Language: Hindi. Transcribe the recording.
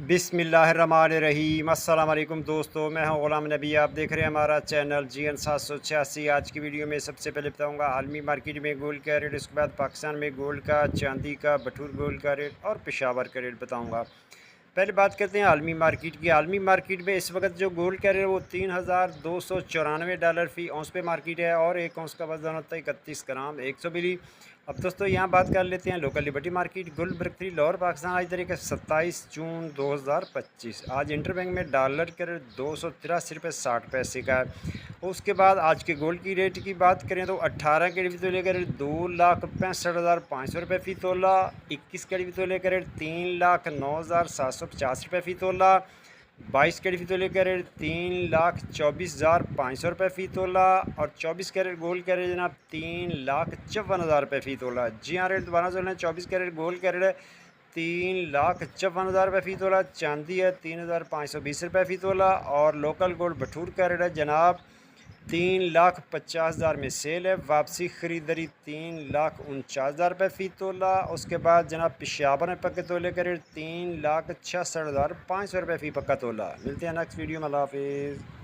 बिस्मिल्लाहिर्रहमानिर्रहीम। अस्सलाम वालेकुम दोस्तों, मैं हूं ग़ुलाम नबी। आप देख रहे हैं हमारा चैनल GN 786। आज की वीडियो में सबसे पहले बताऊंगा आलमी मार्केट में गोल्ड का रेट, उसके बाद पाकिस्तान में गोल्ड का, चांदी का, बटूर गोल्ड का रेट और पेशावर का रेट बताऊंगा। पहले बात करते हैं आलमी मार्केट की। आलमी मार्केट में इस वक्त जो गोल्ड का रेट है वो $3,294 फ़ी औंस पे मार्केट है और एक औंस का वजन होता है 31 ग्राम 100 मिली। अब दोस्तों यहाँ बात कर लेते हैं लोकल लिबर्टी मार्केट गुल बरकरी लाहौर पाकिस्तान। आज तारीख है 27 जून 2025। आज इंटरबैंक में डॉलर का रेट ₹283.60 का है। उसके बाद आज के गोल्ड की रेट की बात करें तो 18 कैरेट फ़ी तोले का रेट ₹2,65,500 फ़ी तोला, 21 कैरेट फ़ी तोले का रेट ₹3,09,750 फ़ी तोला, 22 कैरेट फ़ी तोले का रेट ₹3,24,500 फ़ी तोला और 24 कैरेट गोल्ड का रेट जनाब ₹3,54,000 फ़ी तोला। जी हाँ, रेट दोबारा सुन लें। 24 कैरेट गोल्ड का रेट है ₹3,54,000 फ़ी तोला। चांदी है ₹3,520 फ़ी तोला और लोकल गोल्ड बटूर का रेट है जनाब 3,50,000 में सेल है। वापसी ख़रीदारी ₹3,49,000 फ़ी तोला। उसके बाद जनाब पेशावर में पक्के तोले का रेट ₹3,66,500 फ़ी पक्का तोला। मिलते हैं नेक्स्ट वीडियो में। अल्लाह हाफ़िज़।